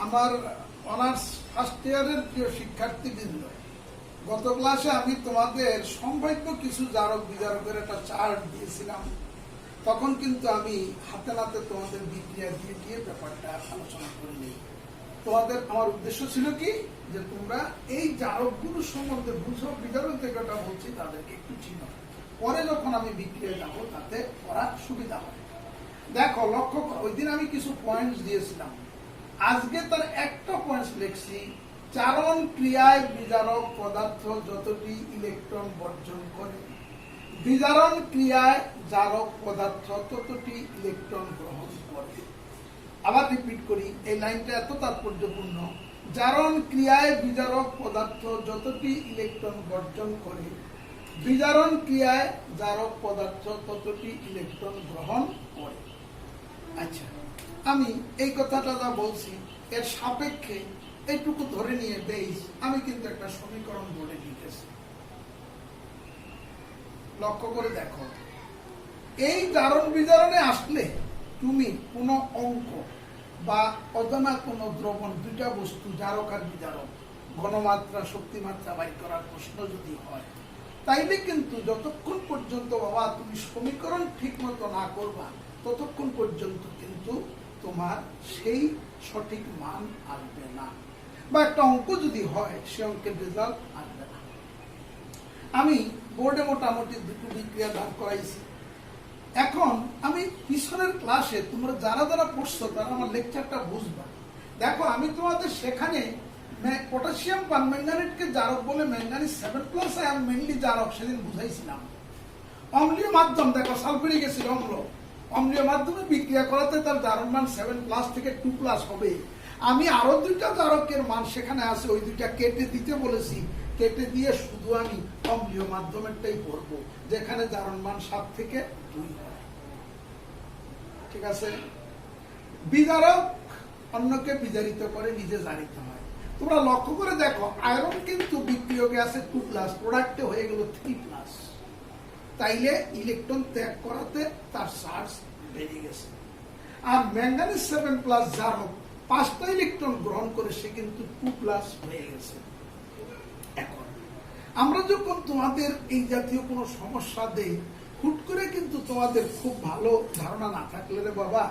আমার honours first ইয়ারের প্রিয় শিক্ষার্থীবৃন্দ, গত ক্লাসে আমি তোমাদের সম্ভাব্য কিছু জারক বিজারকের একটা চার্ট দিয়েছিলাম। তখন কিন্তু আমি হাতে নাতে তোমাদের বিক্রিয়া দিয়ে দিয়ে ব্যাপারটা আলোচনা করে নিই। তোমাদের আমার উদ্দেশ্য ছিল কি, যে তোমরা এই জারকগুলোর সম্বন্ধে বুঝো, বিজারক যেটা বলছি তাদেরকে একটু চিনো, পরে যখন আমি বিক্রিয়া যাবো তাতে পড়া সুবিধা হয়। দেখো, লক্ষ্য করো, ওই দিন আমি কিছু পয়েন্টস দিয়েছিলাম, আজকে তার একটা পয়েন্ট লিখছি। চারণ ক্রিয়ায় বিজারক পদার্থ যতটি ইলেকট্রন বর্জন করে, বিজারণ ক্রিয়ায় জারক পদার্থ ততটি ইলেকট্রন গ্রহণ করে। আবার রিপিট করি, এই লাইনটা এত তাৎপর্যপূর্ণ। জারণ ক্রিয়ায় বিজারক পদার্থ যতটি ইলেকট্রন বর্জন করে, বিজারণ ক্রিয়ায় জারক পদার্থ ততটি ইলেকট্রন গ্রহণ করে। আচ্ছা, আমি এই কথাটা যা বলছি এর সাপেক্ষে এইটুকু ধরে নিয়ে বেশ আমি কিন্তু একটা সমীকরণ বলে লিখেছি। লক্ষ্য করে দেখো, এই জারণ বিজারণে আসলে তুমি কোনো অঙ্ক বা অজানা কোনো দ্রবণ, দুইটা বস্তু জারক আর বিজারক, ঘনমাত্রা শক্তিমাত্রা বাই করার প্রশ্ন যদি হয়, তাইলে কিন্তু যতক্ষণ পর্যন্ত বাবা তুমি সমীকরণ ঠিক মতো না করবা ততক্ষণ পর্যন্ত কিন্তু তোমার সেই সঠিক মান আসবে না, বা একটা অঙ্ক যদি হয় সে অঙ্কের রেজাল্ট আসবে না। আমি বোর্ডে মোটামুটি দুটো বিক্রিয়া দাঁড় করাইছি। এখন আমি পিছনের ক্লাসে তোমরা যারা যারা পড়ছো তারা আমার লেকচারটা বুঝবা। দেখো, আমি তোমাদের সেখানে পটাশিয়াম পারম্যাঙ্গানেটকে জারক বলে ম্যাঙ্গানিজ 7+ আয়ন মেইনলি জারক সেদিন বুঝাইছিলাম। অম্লীয় মাধ্যম, দেখো সালফারিক অ্যাসিড অম্ল, অম্লীয় মাধ্যমে বিক্রিয়া করাতে তার জারক মান 7+ থেকে 2+ হবে। আমি আরো দুইটা জারকের মান সেখানে আছে, ওই দুইটা কেটে দিতে বলেছি। কেটে দিয়ে শুধু আমি অম্লীয় মাধ্যমেরটাই পড়বো, যেখানে জারণ মান 7 থেকে 2 হয়। ঠিক আছে? বিজারক অন্যকে বিজারিত করে, নিজে জারিত হয়। তোমরা লক্ষ্য করে দেখো, আয়রন কিন্তু বিক্রিয়কে আছে 2+, প্রোডাক্টে হয়ে গেল 3+। তাইলে ইলেকট্রন ত্যাগ করাতে তার চার্জ বেড়ে গেছে। আর ম্যাঙ্গানিজ 7+ জারক 5টা ইলেকট্রন গ্রহণ করে সে কিন্তু 2+ হয়ে গেছে। এখন আমরা যখন তোমাদের এই জাতীয় কোনো সমস্যা দেই, হুট করে কিন্তু তোমাদের খুব ভালো ধারণা না থাকলে রে বাবা,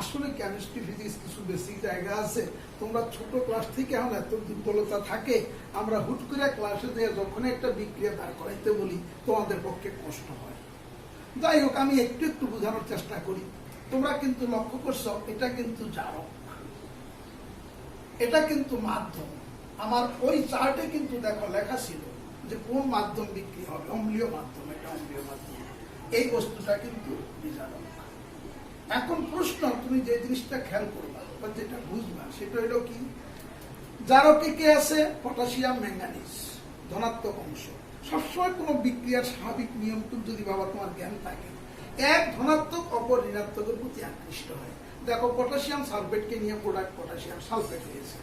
আসলে কেমিস্ট্রি ফিজিক্স কিছু বেসিক জায়গা আছে, তোমরা ছোট ক্লাস থেকে এখন এত দুর্বলতা থাকে, আমরা হুট করে ক্লাসে দিয়ে যখন একটা বিক্রিয়া দাঁড় করাইতে বলি তোমাদের পক্ষে কষ্ট হয়। যাই হোক, আমি একটু একটু বোঝানোর চেষ্টা করি। তোমরা কিন্তু লক্ষ্য করছো, এটা কিন্তু জারক, এটা কিন্তু মাধ্যম। আমার ওই চার্টে কিন্তু দেখো লেখা ছিল যে কোন মাধ্যম বিক্রি হবে, অম্লীয় মাধ্যম, এটা অম্লীয় মাধ্যম। এই বস্তুটা কিন্তু বিজারক। এখন প্রশ্ন, তুমি যে জিনিসটা খেয়াল করবা বা যেটা বুঝবা সেটা হলো কি, জারকে কে আছে? পটাশিয়াম ম্যাঙ্গানিজ, ধনাত্মক অংশ। সবসময় কোনো বিক্রিয়ার স্বাভাবিক নিয়মটুকু যদি বাবা তোমার জ্ঞান থাকে, এক ধনাত্মক অপর ঋণাত্মকের প্রতি আকৃষ্ট হয়। দেখো, পটাশিয়াম সালফেটকে নিয়ে প্রোডাক্ট পটাশিয়াম সালফেট হয়েছে।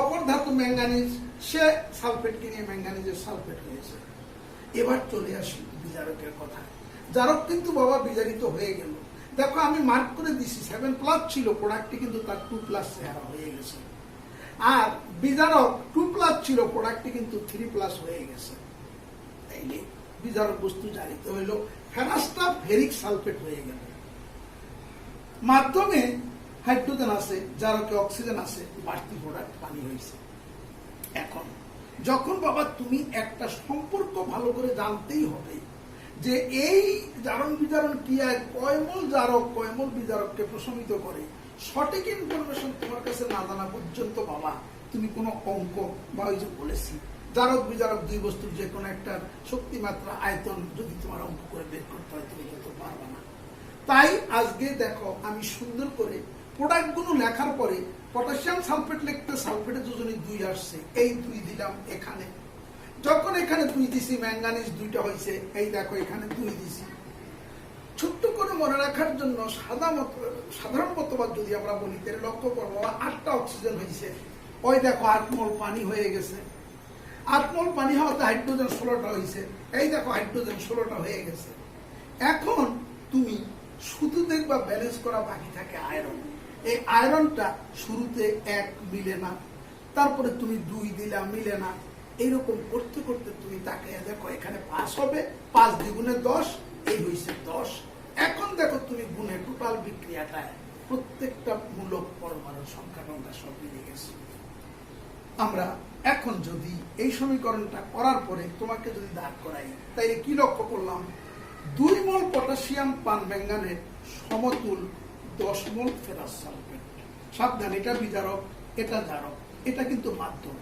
অপর ধাতু ম্যাঙ্গানিজ, সে সালফেটকে নিয়ে ম্যাঙ্গানিজের সালফেট হয়েছে। এবার চলে আসি বিজারকের কথা। জারক কিন্তু বাবা বিজারিত হয়ে গেল। দেখো, আমি মার্ক করে দিছি 7+ ছিল, প্রোডাক্টটি কিন্তু তার 2+ চেহারা হয়ে গেছে। আর বিজারক 2+ ছিল, প্রোডাক্টটি কিন্তু 3+ হয়ে গেছে। তাইলে বিজারক বস্তু জারিত হইল, ফেরাসটা ফেরিক সালফেট হয়ে গেল। মাধ্যমে হাইড্রোজেন আছে, জারকে অক্সিজেন আছে, বাড়তি প্রোডাক্ট পানি হয়েছে। এখন যখন বাবা তুমি একটা সম্পর্ক ভালো করে জানতেই হবে যে এই জারণ বিজারণ ক্রিয়ায় কয়মল জারক কয়মল বিজারককে প্রশমিত করে, সঠিক ইনফরমেশন তোমার কাছে না জানা পর্যন্ত বাবা তুমি কোনো অঙ্ক বা ওই যে বলেছি জারক বিজারক দুই বস্তুর যে কোনো একটা শক্তিমাত্রা আয়তন যদি তোমার অঙ্ক করে বের করতে হয় তুমি কিন্তু পারবে না। তাই আজকে দেখো, আমি সুন্দর করে প্রোডাক্ট গুলো লেখার পরে পটাশিয়াম সালফেট লিখতে সালফেটের যোজনী 2 আসছে, এই 2 দিলাম এখানে। যখন এখানে 2 দিছি, ম্যাঙ্গানিজ 2টা হয়েছে, এই দেখো এখানে 2 দিছি। ছোট্ট করে মনে রাখার জন্য সাধারণ মতবাদ যদি আমরা বলি, তাহলে লক্ষ্য করবো 8টা অক্সিজেন হয়েছে, ওই দেখো 8 মোল পানি হয়ে গেছে। 8 মোল পানি হওয়াতে হাইড্রোজেন 16টা হয়েছে, এই দেখো হাইড্রোজেন 16টা হয়ে গেছে। এখন তুমি শুধু দেখবা ব্যালেন্স করা বাকি থাকে আয়রন। এই আয়রনটা শুরুতে 1 মিলে না, তারপরে তুমি 2 দিলা, মিলে না, এইরকম করতে করতে তুমি তাকে দেখো এখানে 5 হবে, 5 দ্বিগুণে 10, এই হয়েছে 10। এখন দেখো তুমি গুণে টোটাল বিক্রিয়াটায় প্রত্যেকটা মূলক পরমাণুর সংখ্যাটা সব মিলে গেছে। আমরা এখন যদি এই সমীকরণটা করার পরে তোমাকে যদি দাঁড় করাই, তাইলে কি লক্ষ্য করলাম? 2 মোল পটাশিয়াম পানম্যাঙ্গানেট সমতুল 10 মোল ফেরাস সালফেট। সাবধান, এটা বিজারক, এটা জারক, এটা কিন্তু মাধ্যম।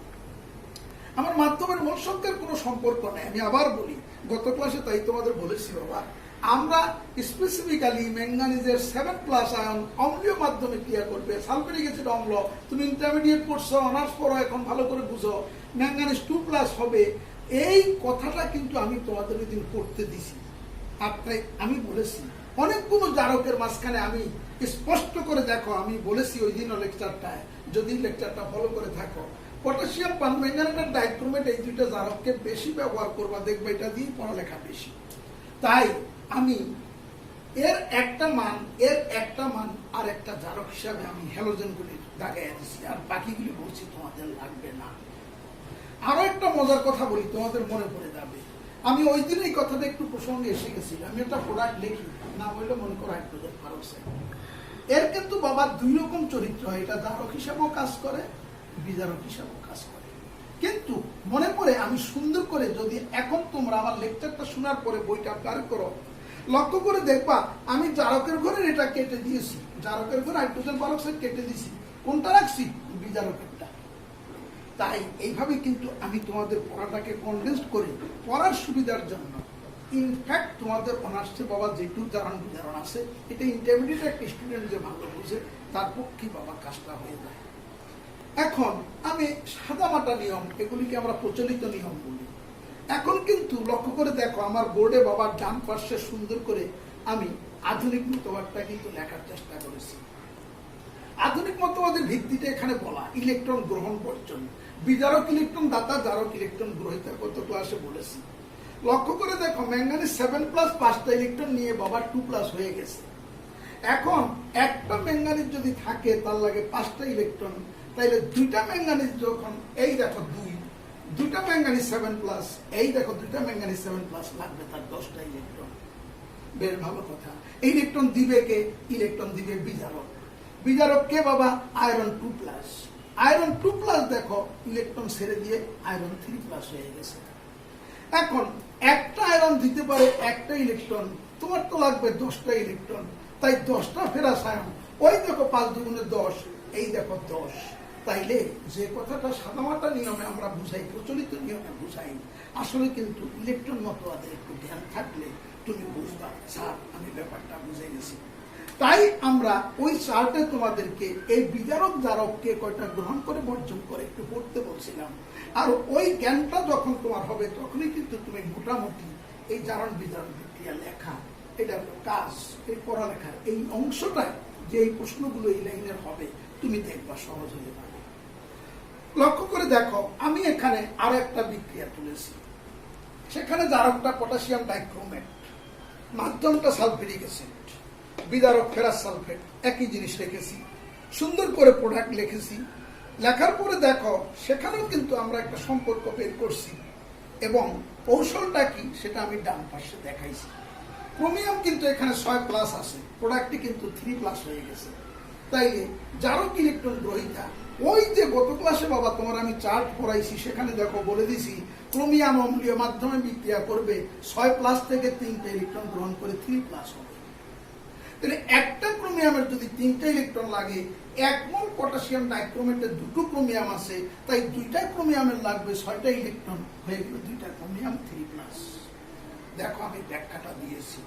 আমার মাধ্যমের মোল সংখ্যার কোনো সম্পর্ক নেই। আমি আবার বলি, গত ক্লাসে তাই তোমাদের বলেছি বাবা, আমরা স্পেসিফিক্যালি ম্যাঙ্গানিজের 7+ আয়ন অম্লীয় মাধ্যমে ক্রিয়া করবে। সালফারিক অ্যাসিড অম্ল, তুমি ইন্টারমিডিয়েট পড়ছো, অনার্স পড়ো, এখন ভালো করে বুঝো, ম্যাঙ্গানিজ 2+ হবে। এই কথাটা কিন্তু আমি তোমাদের ওই দিন পড়তে দিছি। আর তাই আমি বলেছি অনেকগুলো জারকের মাঝখানে আমি স্পষ্ট করে দেখো, আমি বলেছি ওই দিনও লেকচারটায়, যদি লেকচারটা ফলো করে থাকো, পটাশিয়াম পারম্যাঙ্গানেট আর ডাইক্রোমেট এই দুইটা জারককে বেশি ব্যবহার করবা, দেখবে এটা দিয়ে পড়ালেখা বেশি। তাই আমি এর একটা মান আর একটা জারক হিসাবে আমি হ্যালোজেনগুলি দাগাইয়া দিচ্ছি, আর বাকিগুলি বলছি তোমাদের লাগবে না। আরো একটা মজার কথা বলি, তোমাদের মনে পড়ে যাবে। আমি ওই দিন এই কথাটা একটু প্রসঙ্গে এসে গেছিলাম। আমি একটা প্রোডাক্ট লিখি, না বললে মনে করো হাইড্রোজেন পারক্সাইড। এর কিন্তু বাবা 2 রকম চরিত্র হয়, এটা জারক হিসাবেও কাজ করে, বিজারক হিসাবেও কাজ করে। কিন্তু মনে পড়ে আমি সুন্দর করে, যদি এখন তোমরা আমার লেকচারটা শোনার পরে বইটা বার করো, লক্ষ্য করে দেখবা আমি জারকের ঘরে এটা কেটে দিয়েছি, জারকের ঘরে হাইড্রোজেন পারক্সাইড কেটে দিয়েছি, কোনটা রাখছি? বিজারকেরটা। তাই এইভাবে কিন্তু আমি তোমাদের পড়াটাকে কনডেন্স করে পড়ার সুবিধার জন্য, ইনফ্যাক্ট তোমাদের অনার্সে বাবা যেটুকু জারণ বিজারণ আছে, এটা ইন্টারমিডিয়েট একটা স্টুডেন্ট যে ভালো বুঝে তার পক্ষে বাবা কাজটা হয়ে যায়। এখন আমি সাদামাটা নিয়ম, এগুলিকে আমরা প্রচলিত নিয়ম বলি। এখন কিন্তু লক্ষ্য করে দেখো, আমার বোর্ডে বাবার ডান পার্শ্বে সুন্দর করে আমি আধুনিক মতবাদটা কিন্তু লেখার চেষ্টা করেছি। আধুনিক মতবাদের ভিত্তিতে এখানে বলা ইলেকট্রন গ্রহণ বর্জন, বিজারক ইলেকট্রন দাতা, জারক ইলেকট্রন গ্রহীতা, কত ক্লাসে বলেছি। লক্ষ্য করে দেখো, ম্যাঙ্গানিজ 7+ 5টা ইলেকট্রন নিয়ে বাবার 2+ হয়ে গেছে। এখন একটা ম্যাঙ্গানিজ যদি থাকে, তার লাগে 5টা ইলেকট্রন, তাইলে 2টা ম্যাঙ্গানিজ যখন, এই দেখো 2টা ম্যাঙ্গানিজ 7+, এই দেখো 2টা ম্যাঙ্গানিজ 7+, লাগবে তার 10টা ইলেকট্রন। বেশ ভালো কথা। এই ইলেকট্রন দিবে কে? ইলেকট্রন দিবে বিজারক। বিজারক কে বাবা? আয়রন 2+। আয়রন 2+ দেখো ইলেকট্রন ছেড়ে দিয়ে আয়রন 3+ হয়ে গেছে। এখন একটা আয়রন দিতে পারে একটা ইলেকট্রন, তোমার তো লাগবে 10টা ইলেকট্রন, তাই 10টা ফেরাস আয়ন, ওই দেখো 5 দুগুণে 10, এই দেখো 10। তাইলে যে কথাটা সাদামাটা নিয়মে আমরা বুঝাই, প্রচলিত নিয়মে বুঝাই, আসলে কিন্তু ইলেকট্রন মতবাদের একটু জ্ঞান থাকলে তুমি বুঝবা, স্যার আমি ব্যাপারটা বুঝে গেছি। তাই আমরা ওই চার্টে তোমাদেরকে এই বিজারক জারককে কয়টা গ্রহণ করে বর্জন করে একটু পড়তে বলছিলাম। আর ওই জ্ঞানটা যখন তোমার হবে, তখনই কিন্তু তুমি মোটামুটি এই জারণ বিজারণ বিক্রিয়া লেখা, এটা কাজ, এই পড়ালেখার এই অংশটায় যে এই প্রশ্নগুলো এই লাইনের হবে, তুমি দেখবা সহজ হয়ে যাবে। লক্ষ্য করে দেখো, আমি এখানে আর একটা বিক্রিয়া তুলেছি। সেখানে জারকটা পটাশিয়াম ডাইক্রোমেট, মাধ্যমটা সালফারিক অ্যাসিড, বিজারক ফেরাস সালফেট, একই জিনিস রেখেছি। সুন্দর করে প্রোডাক্ট লিখেছি। লেখার পরে দেখো, সেখানেও কিন্তু আমরা একটা সম্পর্ক বের করছি, এবং কৌশলটা কি সেটা আমি ডান পাশে দেখাইছি। ক্রোমিয়াম কিন্তু এখানে 6+ আছে, প্রোডাক্টটি কিন্তু 3+ হয়ে গেছে। তাইলে জারক ইলেকট্রন গ্রহীতা, ওই যে গত ক্লাসে বাবা তোমার আমি চার্ট পড়াইছি, সেখানে দেখো বলে দিছি ক্রোমিয়াম অম্লীয় মাধ্যমে বিক্রিয়া করবে, 6+ থেকে 3টা ইলেকট্রন গ্রহণ করে 3+ হবে। তাহলে একটা ক্রোমিয়ামের যদি 3টা ইলেকট্রন লাগে, 1 মোল পটাশিয়াম ডাইক্রোমেটের 2টো ক্রোমিয়াম আছে, তাই 2টা ক্রোমিয়ামের লাগবে 6টা ইলেকট্রন, হয়ে গেল 2টা ক্রোমিয়াম 3+। দেখো আমি ব্যাখ্যাটা দিয়েছি।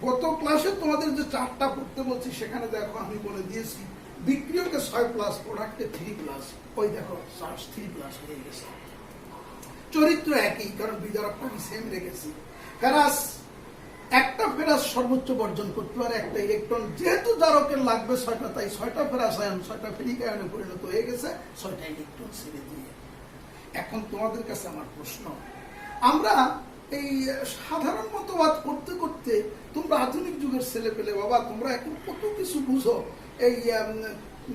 গত ক্লাসে তোমাদের যে চার্টটা পড়তে বলছি, সেখানে দেখো আমি বলে দিয়েছি বিক্রিয়কে 6+, প্রোডাক্টে 3+, ওই দেখো 3+ হয়ে গেছে। চরিত্র একই, কারণ বিজারকটা আমি সেম রেখেছি। ফেরাস, একটা ফেরাস সর্বোচ্চ বর্জন করতে পারে একটা ইলেকট্রন, যেহেতু জারকের লাগবে 6টা, তাই 6টা ফেরাস আয়ন 6টা ফেরিক আয়নে পরিণত হয়ে গেছে, 6টা ইলেকট্রন ছেড়ে দিয়ে। এখন তোমাদের কাছে আমার প্রশ্ন, আমরা এই সাধারণ মতবাদ করতে করতে তোমরা আধুনিক যুগের ছেলে পেলে বাবা, তোমরা এখন কত কিছু বুঝো, এই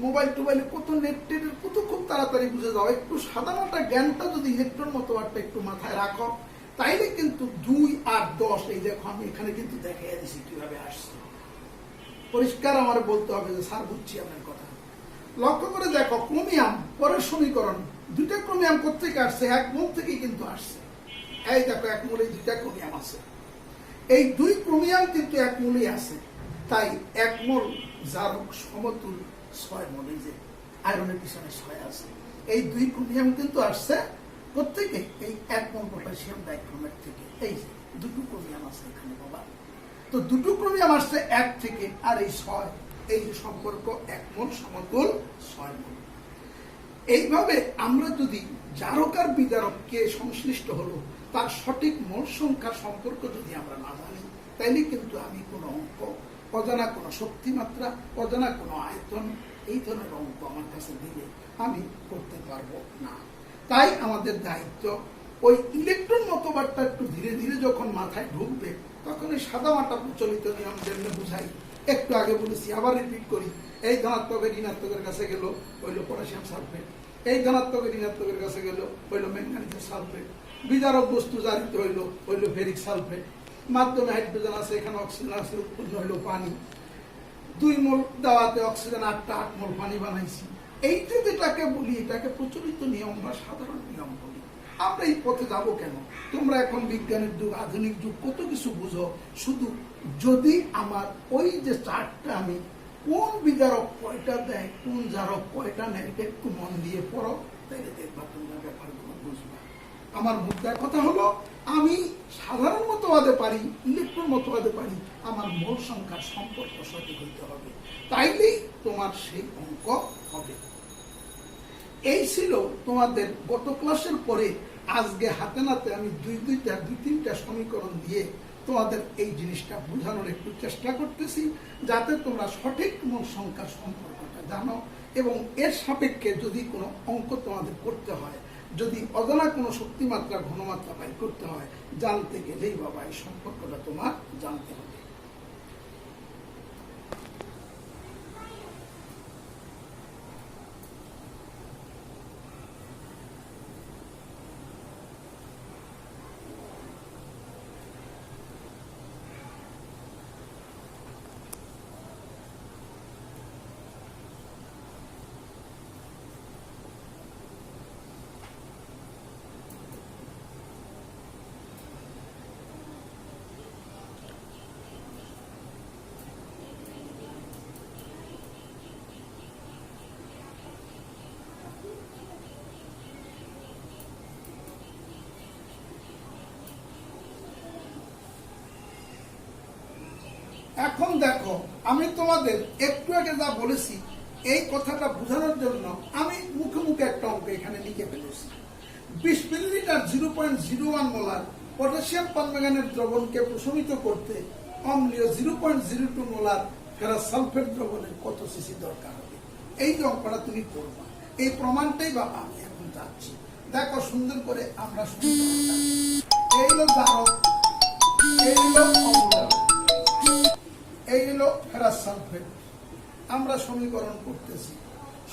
মোবাইল টোবাইলে কত নেট টেটের কত খুব তাড়াতাড়ি বুঝে যাও। একটু সাধারণত জ্ঞানটা যদি ইলেকট্রন মতবাদটা একটু মাথায় রাখো, তাইলে কিন্তু 2 আর 10, এই দেখো আমি এখানে কিন্তু দেখাই দিছি কিভাবে আসছে। পরিষ্কার আমার বলতে হবে যে স্যার বুঝছি আপনার কথা। লক্ষ্য করে দেখো, ক্রোমিয়াম পরের সমীকরণ, দুইটা ক্রোমিয়াম কোথেকে আসছে? 1 মোল থেকেই কিন্তু আসছে। এই দেখো 1 মোলে 2টা ক্রোমিয়াম আছে। এই 2 ক্রোমিয়াম কিন্তু 1 মোলেই আছে, তাই 1 মোল জারক সমতুল 6 মোল। এই যে আয়রনের পিছনে 6 আছে, এই 2 ক্রোমিয়াম কিন্তু আসছে প্রত্যেকে এই 1 মোল পটাশিয়াম ডাইক্রোমেট থেকে। এই যে 2টো ক্রোমিয়াম আছে এখানে বাবা, তো 2টো ক্রোমিয়াম আসছে 1 থেকে, আর এই 6, এই যে সম্পর্ক 1 মোল সমতুল 6 মোল। এইভাবে আমরা যদি জারকার বিজারককে সংশ্লিষ্ট হলো তার সঠিক মোল সংখ্যার সম্পর্ক যদি আমরা না জানি, তাইলে কিন্তু আমি কোনো অঙ্ক, অজানা কোনো শক্তিমাত্রা, অজানা কোনো আয়তন, এই ধরনের অঙ্ক আমার কাছে দিলে আমি করতে পারবো না। তাই আমাদের দায়িত্ব ওই ইলেকট্রন মতবাদটা একটু ধীরে ধীরে যখন মাথায় ঢুকবে, তখন এই সাদামাটা প্রচলিত নিয়ম যেমনি বুঝাই, একটু আগে বলেছি আবার রিপিট করি, এই ধনাত্মকের ঋণাত্মকের কাছে গেল হইল পটাশিয়াম সালফেট, এই ধনাত্মকের ঋণাত্মকের কাছে গেল হইল ম্যাঙ্গানিজের সালফেট, বিজারক বস্তু জারিত হইল ফেরিক সালফেট, মাধ্যমে হাইড্রোজেন আছে, এখানে অক্সিজেন আছে, উৎপন্ন হইল পানি। 2 মোল দেওয়াতে অক্সিজেন 8 মোল পানি বানাইছি। এইটা যেটাকে বলি, এটাকে প্রচলিত নিয়ম বা সাধারণ নিয়ম বলি। আমরা এই পথে যাবো কেন? তোমরা এখন বিজ্ঞানের যুগ, আধুনিক যুগ, কত কিছু বুঝো। শুধু যদি আমার ওই যে চার্টটা আমি কোন বিজারক কয়টা দেয়, কোন জারক কয়টা নেয়, এটা একটু মন দিয়ে পড়ো, তাইলে দেখবা তোমরা ব্যাপারগুলো বুঝবা। আমার মুদ্রার কথা হলো, আমি সাধারণ মতবাদে পারি, ইলেকট্রন মতবাদে পারি, আমার মোল সংখ্যার সম্পর্ক সঠিক হইতে হবে, তাইলেই তোমার সেই অঙ্ক হবে। এই ছিল তোমাদের গত ক্লাসের পরে। আজকে হাতে নাতে আমি 2-3টা সমীকরণ দিয়ে তোমাদের এই জিনিসটা বোঝানোর একটু চেষ্টা করতেছি, যাতে তোমরা সঠিক মোল সংখ্যার সম্পর্কটা জানো, এবং এর সাপেক্ষে যদি কোনো অঙ্ক তোমাদের করতে হয়, যদি অজানা কোনো শক্তিমাত্রা ঘনমাত্রা বাই করতে হয়, জানতে গেলেই বাবা এই সম্পর্কটা তোমার জানতে হবে। এখন দেখো, আমি তোমাদের একটু আগে যা বলেছি, এই কথাটা বোঝানোর জন্য আমি মুখে মুখে একটা অঙ্ক এখানে লিখে ফেলেছি। 20 মিলিলিটার 0.01 মোলার পটাশিয়াম পারম্যাঙ্গানেট দ্রবণকে প্রশমিত করতে অম্লীয় 0.02 মোলার ফেরাস সালফেট দ্রবণের কত সিসি দরকার হবে। এই যে অঙ্কটা তুমি করবা, এই প্রমাণটাই বাবা আমি এখন যাচ্ছি। দেখো সুন্দর করে আমরা সমীকরণটা, এই হলো জারক, এই হলো অম্ল, এই হলো ফেরাস সালফেট। আমরা সমীকরণ করতেছি,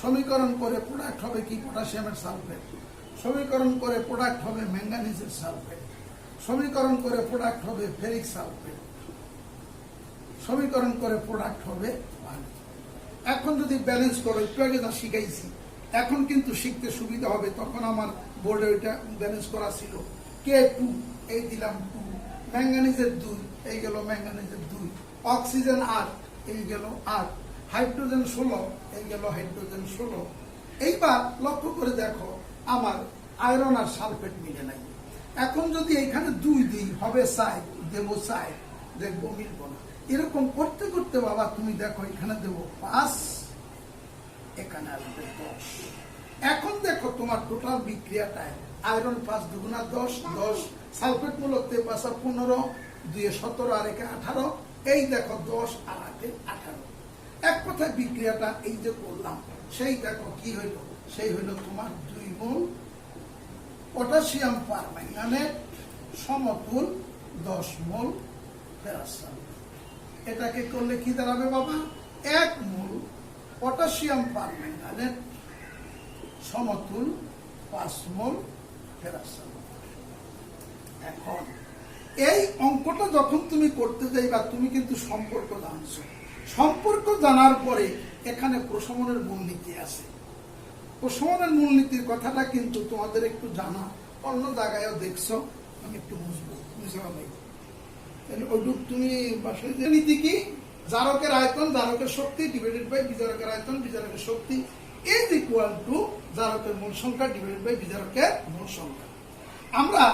সমীকরণ করে প্রোডাক্ট হবে কি? পটাশিয়ামের সালফেট। সমীকরণ করে প্রোডাক্ট হবে ম্যাঙ্গানিজের সালফেট। সমীকরণ করে প্রোডাক্ট হবে ফেরিক সালফেট। সমীকরণ করে প্রোডাক্ট হবে পানি। এখন যদি ব্যালেন্স করো, একটু আগে যা শিখাইছি, এখন কিন্তু শিখতে সুবিধা হবে। তখন আমার বোর্ডে ওইটা ব্যালেন্স করা ছিল। K2, এই দিলাম 2, ম্যাঙ্গানিজের 2, এই গেল ম্যাঙ্গানিজের 2, অক্সিজেন 8, এই গেল 8, হাইড্রোজেন 16, এই গেল হাইড্রোজেন 16। এইবার লক্ষ্য করে দেখো, আমার আয়রন আর সালফেট মিলে নাই। এখন যদি এখানে 2 দিই, হবে সাইড, দেবো সাইড, দেখবো মিলবো না। এরকম করতে করতে বাবা তুমি দেখো, এখানে দেবো 5, এখানে আসবে 10। এখন দেখো তোমার টোটাল বিক্রিয়াটায় আয়রন 5 দুগুণা 10, 10, সালফেট মূলত 5 আর 15, 2 17 আর 1 18, এই দেখো 10 আর 8 18। এক কথায় বিক্রিয়াটা এই যে করলাম, সেই দেখো কি হইল, সেই হইল তোমার 2 মোল পটাশিয়াম পারম্যাঙ্গানেট সমতুল 10 মোল ফেরাস সালফেট। এটাকে করলে কি দাঁড়াবে বাবা? 1 মোল পটাশিয়াম পারম্যাঙ্গানেট সমতুল 5 মোল ফেরাস। এখন এই অঙ্কটা যখন তুমি করতে যাইবা, তুমি কিন্তু সম্পর্ক জানছো। সম্পর্ক জানার পরে এখানে প্রশমনের মূলনীতি আছে। প্রশমনের মূলনীতির কথাটা কিন্তু তোমাদের একটু জানা, অন্য জায়গায়ও দেখছো, আমি একটু বুঝবো ভাই। তাহলে ওইটুক তুমি বাসায় নীতি কি, জারকের আয়তন জারকের শক্তি ডিভাইডেড বাই বিজারকের আয়তন বিজারকের শক্তি ইজ ইকুয়াল টু জারকের মূল সংখ্যা ডিভাইডেড বাই বিজারকের মূল সংখ্যা। আমরা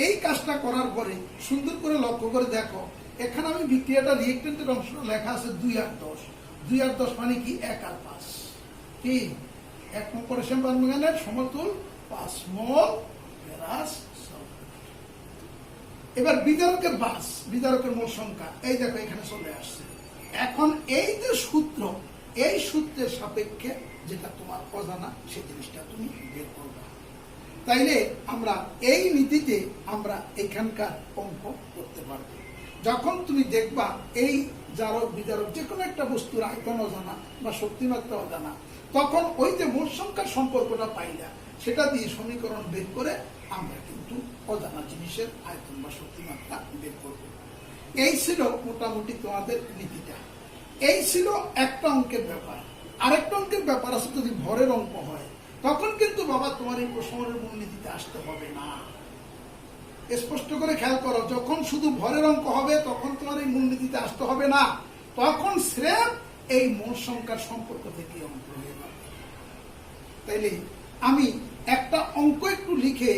এই কাজটা করার পরে সুন্দর করে লক্ষ্য করে দেখো, এখানে আমি বিক্রিয়াটা রিয়েক্টেন্টের অংশটা লেখা আছে 2 আর 10। 2 আর 10 মানে কি 1 আর 5, কি 1 মোল পটাশিয়াম পারম্যাঙ্গানেট সমতুল 5 মোল ফেরাস সালফেট। এবার বিজারকের বাস, বিজারকের মূল সংখ্যা এই দেখো এখানে চলে আসছে। এখন এই যে সূত্র, এই সূত্রের সাপেক্ষে যেটা তোমার অজানা সেই জিনিসটা তুমি বের করবে। তাইলে আমরা এই নীতিতে আমরা এখানকার অঙ্ক করতে পারবো। যখন তুমি দেখবা এই জারক বিজারক যে কোনো একটা বস্তুর আয়তন অজানা বা শক্তিমাত্রা অজানা, তখন ওই যে মূল সংখ্যার সম্পর্কটা পাইলা সেটা দিয়ে সমীকরণ বের করে আমরা কিন্তু অজানা জিনিসের আয়তন বা শক্তিমাত্রা বের করব। এই ছিল মোটামুটি তোমাদের নীতিটা। এই ছিল একটা অঙ্কের ব্যাপার। আরেকটা অঙ্কের ব্যাপার আছে, যদি ভরের অঙ্ক হয় তখন কিন্তু বাবা তোমার এই প্রশমনের মূলনীতিতে আসতে হবে না। স্পষ্ট করে খেয়াল করো, যখন শুধু ভরের অঙ্ক হবে তখন তোমার এই মূলনীতিতে আসতে হবে না, তখন স্রেফ এই মূল সংখ্যার সম্পর্ক থেকে অঙ্ক হয়ে যাবে। তাইলে আমি একটা অঙ্ক একটু লিখে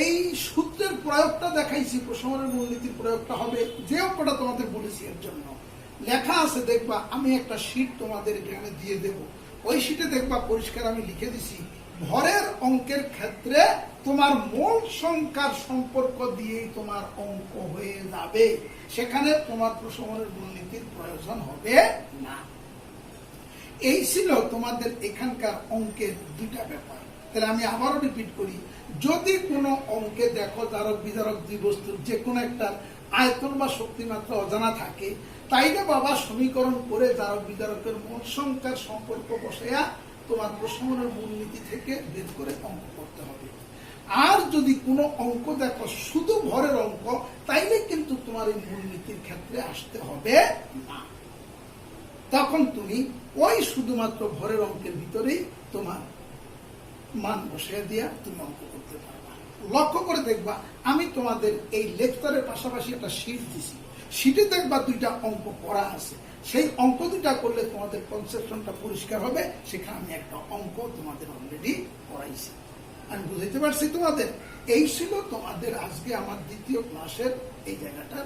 এই সূত্রের প্রয়োগটা দেখাইছি, প্রশমনের মূলনীতির প্রয়োগটা হবে যে অঙ্কটা তোমাদের বলেছি এর জন্য লেখা আছে। দেখবা আমি একটা শীট তোমাদের এখানে দিয়ে দেব, ওই শীটে দেখবা পরিষ্কার আমি লিখে দিছি ভরের অঙ্কের ক্ষেত্রে তোমার মূল সংখ্যার সম্পর্ক দিয়েই তোমার অঙ্ক হয়ে যাবে, সেখানে তোমার প্রশমনের মূলনীতির প্রয়োজন হবে না। এই ছিল তোমাদের এখানকার অঙ্কের দুইটা ব্যাপার। তাহলে আমি আবারও রিপিট করি, যদি কোনো অঙ্কে দেখো জারক বিজারক দুই বস্তুর যে কোনো একটা আয়তন বা শক্তিমাত্রা অজানা থাকে, তাইলে বাবা সমীকরণ করে জারক বিজারকের মূল সংখ্যার সম্পর্ক বসাইয়া তোমার প্রশমনের মূলনীতি থেকে বের করে অঙ্ক করতে হবে। আর যদি কোনো অঙ্ক দেখো শুধু ভরের অঙ্ক, তাইলে কিন্তু তোমার এই মূলনীতির ক্ষেত্রে আসতে হবে না। তখন তুমি ওই শুধুমাত্র ভরের অঙ্কের ভিতরেই তোমার মান বসিয়ে দিয়া তুমি অঙ্ক করতে পারবা। লক্ষ্য করে দেখবা আমি তোমাদের এই লেকচারের পাশাপাশি একটা শীট দিছি, শীটে দেখবা দুইটা অঙ্ক করা আছে। সেই অঙ্ক দুটা করলে তোমাদের কনসেপশনটা পরিষ্কার হবে। সেখানে আমি একটা অঙ্ক তোমাদের অলরেডি করাইছি, আমি বুঝাইতে পারছি তোমাদের। এই ছিল তোমাদের আজকে আমার দ্বিতীয় ক্লাসের এই জায়গাটার